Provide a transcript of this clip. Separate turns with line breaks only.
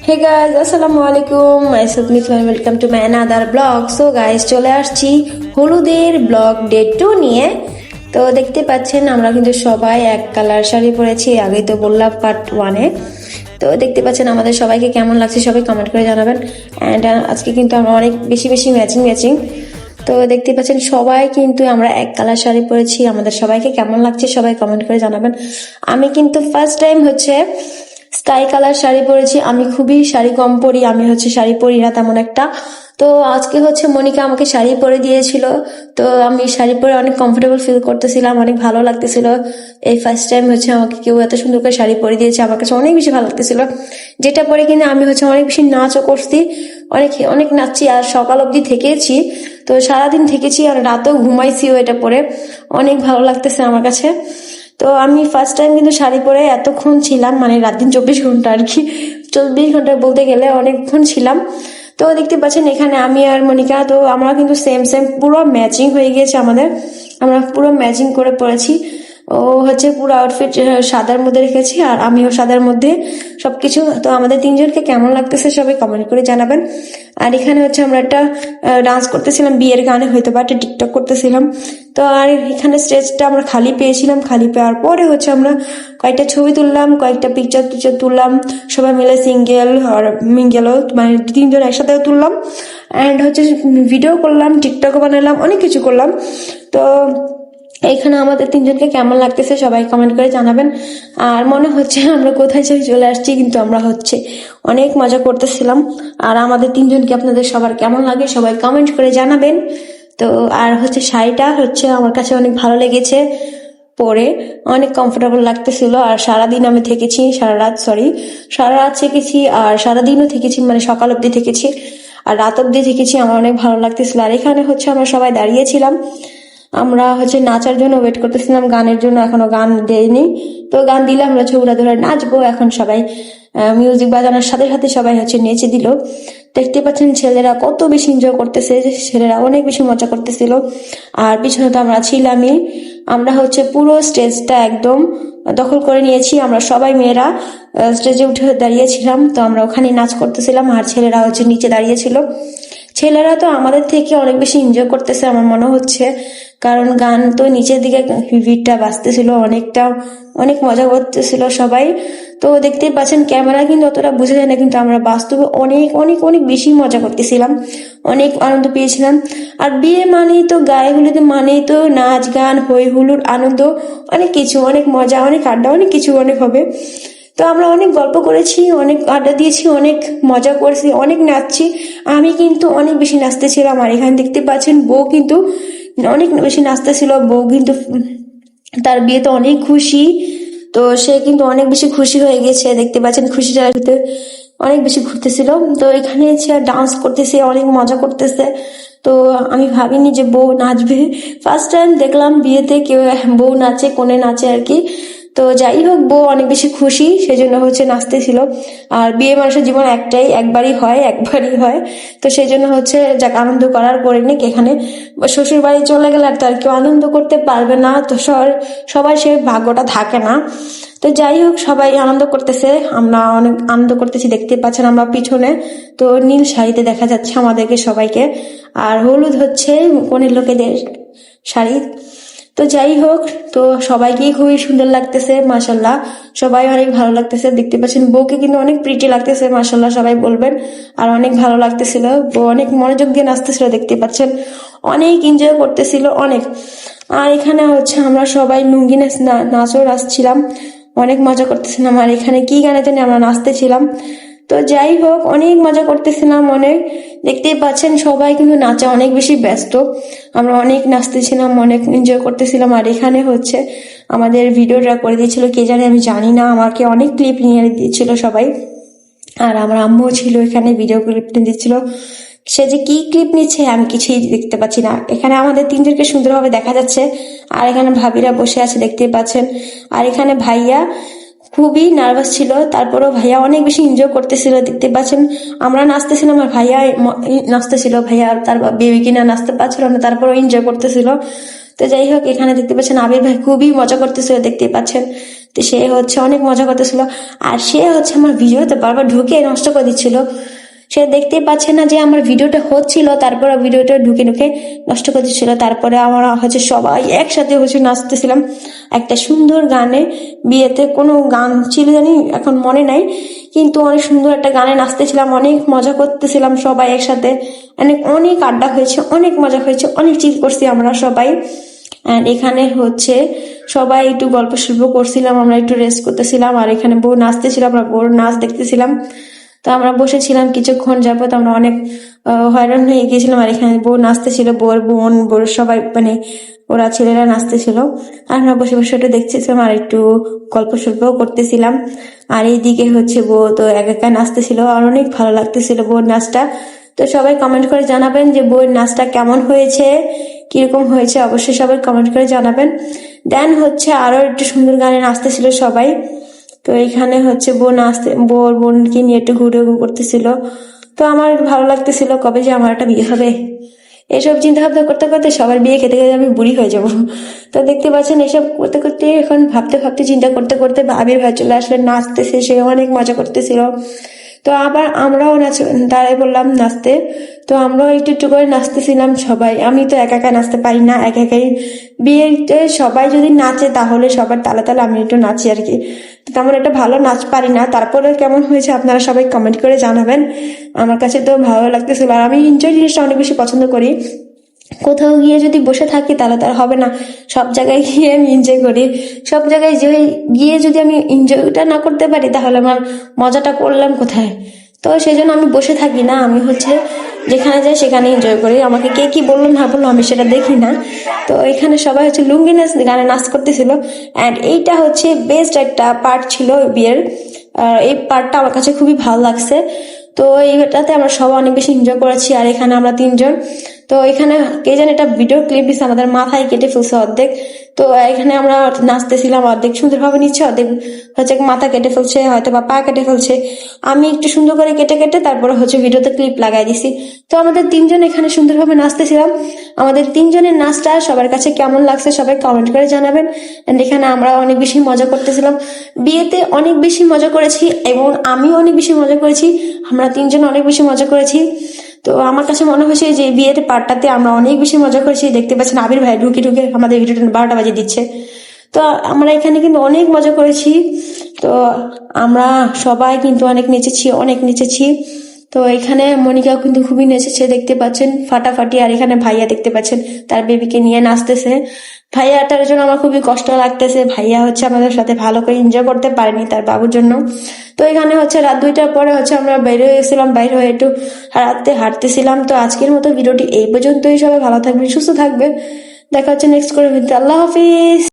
Hey guys আসসালামু আলাইকুম, myself myth welcome to my another blog. So guys চলে আসছি হলুদের ব্লগ ডে 2 নিয়ে। তো দেখতে পাচ্ছেন আমরা কিন্তু সবাই এক কালার শাড়ি পরেছি, আগেই তো বললাম পার্ট 1-এ। তো দেখতে পাচ্ছেন আমাদের সবাইকে কেমন লাগছে সবাই কমেন্ট করে জানাবেন। অ্যান্ড আজকে কিন্তু আমরা অনেক বেশি ম্যাচিং। তো দেখতে পাচ্ছেন সবাই কিন্তু আমরা এক কালার শাড়ি পরেছি, আমাদের সবাইকে কেমন লাগছে সবাই কমেন্ট করে জানাবেন। আমি কিন্তু first time sky colour sari পরেছি। আমি খুবই শাড়ি কম পরি, আমি শাড়ি পরি না তেমন একটা। তো আজকে মনিকা আমাকে শাড়ি পরে দিয়েছিল, তো আমি শাড়ি পরে অনেক কমফোর্টেবল ফিল করতেছিলাম, অনেক ভালো লাগতেছিল। এই ফার্স্ট টাইম আমাকে কেউ এত সুন্দর করে শাড়ি পরে দিয়েছে, আমার কাছে অনেক বেশি ভালো লাগতেছিল। যেটা পরে কিন্তু আমি অনেক বেশি নাচও করছি, অনেক নাচছি আর সকাল অবধি থেকেছি। তো সারাদিন থেকেছি আর রাতেও ঘুমাইছিও এটা পরে, অনেক ভালো লাগতেছে আমার কাছে। তো আমি ফার্স্ট টাইম কিন্তু শাড়ি পরে এতক্ষণ ছিলাম, মানে রাত দিন 24 ঘন্টা আর কি, 24 ঘন্টা বলতে গেলে অনেকক্ষণ ছিলাম। তো দেখতে পাচ্ছেন এখানে আমি আর মনিকা, তো আমরা কিন্তু সেম পুরো ম্যাচিং হয়ে গিয়েছে আমাদের, আমরা পুরো ম্যাচিং করে পড়েছি। ও পুরো আউটফিট সাদার মধ্যে রেখেছি আর আমিও সাদার মধ্যে সবকিছু। তো আমাদের তিনজনকে কেমন লাগতেছে সবাই কমেন্ট করে জানাবেন। আর এখানে আমরা একটা ডান্স করতেছিলাম বিয়ের গানে, হয়তো বা একটা টিকটক করতেছিলাম। তো আর এখানে স্টেজটা আমরা খালি পেয়েছিলাম, খালি পাওয়ার পরে আমরা কয়েকটা ছবি তুললাম, কয়েকটা পিকচার তুললাম সবাই মিলে, সিঙ্গেল আর মিঙ্গেলও, মানে তিনজন একসাথেও তুললাম। অ্যান্ড ভিডিও করলাম, টিকটকও বানালাম, অনেক কিছু করলাম। তো এখানে আমাদের তিনজনকে কেমন লাগতেছে সবাই কমেন্ট করে জানাবেন। আর মনে হচ্ছে আমরা কোথায় চলে আসছি, কিন্তু আমরা অনেক মজা করতেছিলাম। আর আমাদের তিনজনকে আপনাদের সবার কেমন লাগে সবাই কমেন্ট করে জানাবেন। তো আর শাড়িটা আমার কাছে অনেক ভালো লেগেছে, পরে অনেক কমফোর্টেবল লাগতেছিল। আর সারাদিন আমি থেকেছি, সারা রাত থেকেছি আর সারাদিনও থেকেছি, মানে সকাল অবধি থেকেছি আর রাত অবধি থেকেছি, আমার অনেক ভালো লাগতেছিল। আর এখানে আমরা সবাই দাঁড়িয়েছিলাম, আমরা নাচার জন্য ওয়েট করতেছিলাম, গানের জন্য এখনো গান দেয়নি। তো গান দিলে আমরা ছৌরা ধরে নাচবো। এখন সবাই মিউজিক বাজানোর সাথে সাথে সবাই নেচে দিল। দেখতে পাচ্ছেন ছেলেরা কত বেশি এনজয় করতেছে, ছেলেরা অনেক বেশি মজা করতেছিল। আর পিছনে তো আমরা ছিলামই, আমরা পুরো স্টেজটা একদম দখল করে নিয়েছি। আমরা সবাই মেয়েরা স্টেজে উঠে দাঁড়িয়েছিলাম, তো আমরা ওখানে নাচ করতেছিলাম আর ছেলেরা নিচে দাঁড়িয়েছিল। ছেলেরা তো আমাদের থেকে অনেক বেশি এনজয় করতেছে আমার মনে হচ্ছে, কারণ গান তো নিচের দিকে ভিড়টা বাজতেছিল, অনেক মজা করতেছিল সবাই। তো দেখতেই পাচ্ছেন ক্যামেরা কিন্তু অতটা বোঝা যায় না, কিন্তু আমরা বাস্তবে অনেক বেশি মজা করতেছিলাম, অনেক আনন্দ পেয়েছিলাম। আর বিয়ে মানেই তো, গায়ে হলুদে মানেই তো নাচ গান হই হুল্লোড় আনন্দ, অনেক কিছু, অনেক মজা, অনেক আড্ডা, অনেক কিছু অনেক হবে। তো আমরা অনেক গল্প করেছি, অনেক আড্ডা দিয়েছি, অনেক মজা করেছি, অনেক নাচছি। আমি কিন্তু অনেক বেশি নাচতেছিলাম। আর এখানে দেখতে পাচ্ছেন বউ কিন্তু অনেক বেশি নাচতেছিল, বউ কিন্তু তার বিয়েতে অনেক খুশি। তো সে কিন্তু অনেক বেশি খুশি হয়ে গেছে, দেখতে পাচ্ছেন খুশিটা অনেক বেশি ঘুরতেছিল। তো এখানে ডান্স করতেছে, অনেক মজা করতেছে। তো আমি ভাবিনি যে বউ নাচবে, ফার্স্ট টাইম দেখলাম বিয়েতে কেউ বউ নাচে, কোণে নাচে আর কি। তো যাই হোক, বউ অনেক বেশি খুশি, সেজন্য নাচতেছিল। আর বিয়ে মানুষের জীবন একবারই হয়, তো সেই জন্য যাক আনন্দ করার করে নিক। এখানে শ্বশুর বাড়ি চলে গেলে আর তার কেউ আনন্দ করতে পারবে না, তো সবাই সে ভাগ্যটা থাকে না। তো যাই হোক, সবাই আনন্দ করতেছে, আমরা অনেক আনন্দ করতেছি, দেখতে পাচ্ছেন আমরা পিছনে তো নীল শাড়িতে দেখা যাচ্ছে আমাদেরকে সবাইকে, আর হলুদ কনের লোকেদের শাড়ি। তো যাই হোক, তো সবাইকেই খুবই সুন্দর লাগতেছে মাশাল্লাহ, সবাই অনেক ভালো লাগতেছে। দেখতে পাচ্ছেন বউকে কিন্তু অনেক প্রিটি লাগতেছে মাশাল্লাহ, সবাই বলবেন। আর অনেক ভালো লাগতেছিল, বউ অনেক মনোযোগ দিয়ে নাচতেছিল, দেখতে পাচ্ছেন অনেক এনজয় করতেছিল অনেক। আর এখানে আমরা সবাই লুঙ্গি নাচও নাচছিলাম, অনেক মজা করতেছিলাম। আর এখানে কি গানে জানি আমরা নাচতেছিলাম। তো যাই হোক, অনেক মজা করতেছিলাম অনেক। দেখতেই পাচ্ছেন সবাই কিন্তু নাচে অনেক বেশি ব্যস্ত, আমরা অনেক নাচতেছিলাম, অনেক এনজয় করতেছিলাম। আর এখানে আমাদের ভিডিওটা করে দিয়েছিল কে জানে, আমি জানি না, আমাকে অনেক ক্লিপ নিয়ে দিয়েছিল সবাই। আর আমার আম্মুও ছিল এখানে, ভিডিও ক্লিপ নিয়ে দিচ্ছিল। সে যে কি ক্লিপ নিচ্ছে আমি কিছুই দেখতে পাচ্ছি না। এখানে আমাদের তিনজনকে সুন্দরভাবে দেখা যাচ্ছে, আর এখানে ভাবিরা বসে আছে দেখতেই পাচ্ছেন। আর এখানে ভাইয়া খুবই নার্ভাস ছিল, তারপরেও ভাইয়া অনেক বেশি এনজয় করতেছিল, দেখতে পাচ্ছেন। আমরা নাচতেছিলাম আর ভাইয়া নাচতেছিল, ভাইয়া তার বেবি কিনা নাচতে পারছিল না, তারপরেও এনজয় করতেছিল। তো যাই হোক, এখানে দেখতে পাচ্ছেন আবির ভাই খুবই মজা করতেছিল, দেখতে পাচ্ছেন। তো সে হচ্ছে অনেক মজা করতেছিল, আর সে হচ্ছে আমার ভিডিওতে বারবার ঢুকে নষ্ট করে দিচ্ছিল। সে দেখতেই পাচ্ছে না যে আমার ভিডিওটা হচ্ছিল, তারপরে ভিডিওটা ঢুকে ঢুকে নষ্ট করে দিচ্ছিল। তারপরে আমরা হচ্ছে সবাই একসাথে হচ্ছে নাচতেছিলাম একটা সুন্দর গানে। বিয়েতে কোনো গান ছিল জানি এখন মনে নাই, কিন্তু অনেক সুন্দর একটা গানে নাচতেছিলাম, অনেক মজা করতেছিলাম সবাই একসাথে। অনেক অনেক আড্ডা হয়েছে, অনেক মজা হয়েছে, অনেক চিল করছি আমরা সবাই। অ্যান্ড এখানে হচ্ছে সবাই একটু গল্প সল্প করছিলাম, আমরা একটু রেস্ট করতেছিলাম, আর এখানে বউ নাচতেছিল, আমরা বউর নাচ দেখতেছিলাম। তো আমরা বসেছিলাম কিছুক্ষণ যাবত, আমরা অনেক হয়রান হয়ে গিয়েছিলাম। আর এখানে বউ নাচতেছিল, বউর বোন বউর সবাই মানে ওরা ছেলেরা নাচতেছিল, আর আমরা বসে বসে একটু দেখতেছিলাম আর একটু গল্প সল্পও করতেছিলাম। আর এইদিকে হচ্ছে বউ তো একা একা নাচতেছিল, আর অনেক ভালো লাগতেছিল বউর নাচটা। তো সবাই কমেন্ট করে জানাবেন যে বউয়ের নাচটা কেমন হয়েছে, কিরকম হয়েছে, অবশ্যই সবাই কমেন্ট করে জানাবেন। দেন হচ্ছে আরো একটু সুন্দর গানে নাচতেছিল সবাই। তো এখানে হচ্ছে বোর বোনকে নিয়ে একটু ঘুরে করতেছিল। তো আমার ভালো লাগতেছিল কবে যে আমার একটা বিয়ে হবে। এসব চিন্তা ভাবনা করতে করতে সবার বিয়ে খেতে খেতে আমি বুড়ি হয়ে যাব। তো দেখতে পাচ্ছেন এসব করতে করতে এখন ভাবতে ভাবতে চিন্তা করতে করতে আবির ভাই চলে আসলে, নাচতেছে, সে অনেক মজা করতেছিল। তো আবার আমরাও দাঁড়াই বললাম নাচতে। তো আমরাও একটু একটু করে নাচতেছিলাম সবাই। আমি তো একা একা নাচতে পারি না, একা একাই বিয়েতে সবাই যদি নাচে তাহলে সবার তালে তালে আমি একটু নাচি আর কি। তো তেমন একটা ভালো নাচ পারি না, তারপরে কেমন হয়েছে আপনারা সবাই কমেন্ট করে জানাবেন। আমার কাছে তো ভালো লাগতেছিল, আর আমি এনজয় জিনিসটা অনেক বেশি পছন্দ করি। কোথাও গিয়ে যদি বসে থাকি তাহলে তার হবে না, সব জায়গায় গিয়ে আমি এনজয় করি। সব জায়গায় গিয়ে যদি আমি এনজয়টা না করতে পারি তাহলে আমার মজাটা করলাম কোথায়? তো সেই জন্য আমি বসে থাকি না, আমি হচ্ছে যেখানে যাই সেখানে এনজয় করি। আমাকে কে কি বললো না বললো আমি সেটা দেখি না। তো এখানে সবাই হচ্ছে লুঙ্গি নাচ গানে নাচ করতেছিল, অ্যান্ড এইটা হচ্ছে বেস্ট একটা পার্ট ছিল বিয়ের। এই পার্টটা আমার কাছে খুবই ভালো লাগছে। তো এইটাতে আমরা সবাই অনেক বেশি এনজয় করেছি। আর এখানে আমরা তিনজন, তো এখানে কে যেন একটা ভিডিও ক্লিপ দিচ্ছে, আমাদের মাথায় কেটে ফেলছে অর্ধেক। তো এখানে আমরা নাচতেছিলাম, অর্ধেক সুন্দরভাবে নিচ্ছে, অর্ধেক হচ্ছে মাথা কেটে ফেলছে, হয়তো বা পা কেটে ফেলছে। আমি একটু সুন্দর করে কেটে কেটে তারপরে হচ্ছে ভিডিওতে ক্লিপ লাগাই দিছি। তো আমাদের তিনজন এখানে সুন্দরভাবে নাচতেছিলাম। আমাদের তিনজনের নাচটা সবার কাছে কেমন লাগছে সবাই কমেন্ট করে জানাবেন। এন্ড এখানে আমরা অনেক বেশি মজা করতেছিলাম, বিয়েতে অনেক বেশি মজা করেছি, এবং আমিও অনেক বেশি মজা করেছি, আমরা তিনজন অনেক বেশি মজা করেছি। তো আমার কাছে মনে হয়েছে যে বিয়ের পার্টটাতে আমরা অনেক বেশি মজা করেছি। দেখতে পাচ্ছেন আবির ভাই ঢুকে ঢুকে আমাদের ভিডিওটা 12টা বাজে দিচ্ছে। তো আমরা এখানে কিন্তু অনেক মজা করেছি। তো আমরা সবাই কিন্তু অনেক নেচেছি, অনেক নেচেছি। তো এখানে মনিকাও কিন্তু খুবই নেচেছে, দেখতে পাচ্ছেন ফাটাফাটি। আর এখানে ভাইয়া দেখতে পাচ্ছেন তার বেবিকে নিয়ে নাচতেছে। ভাইয়াটার জন্য আমার খুবই কষ্ট লাগতেছে, ভাইয়া হচ্ছে আমাদের সাথে ভালো করে এনজয় করতে পারেনি তার বাবুর জন্য। তো এখানে হচ্ছে রাত 2টার পরে হচ্ছে আমরা বের হয়ে গেছিলাম, বাইরে হয়ে একটু রাতে হাঁটতেছিলাম। তো আজকের মতো ভিডিওটি এই পর্যন্তই, সবাই ভালো থাকবেন, সুস্থ থাকবেন, দেখা হচ্ছে নেক্সট করে ভিডিওতে। আল্লাহ হাফিজ।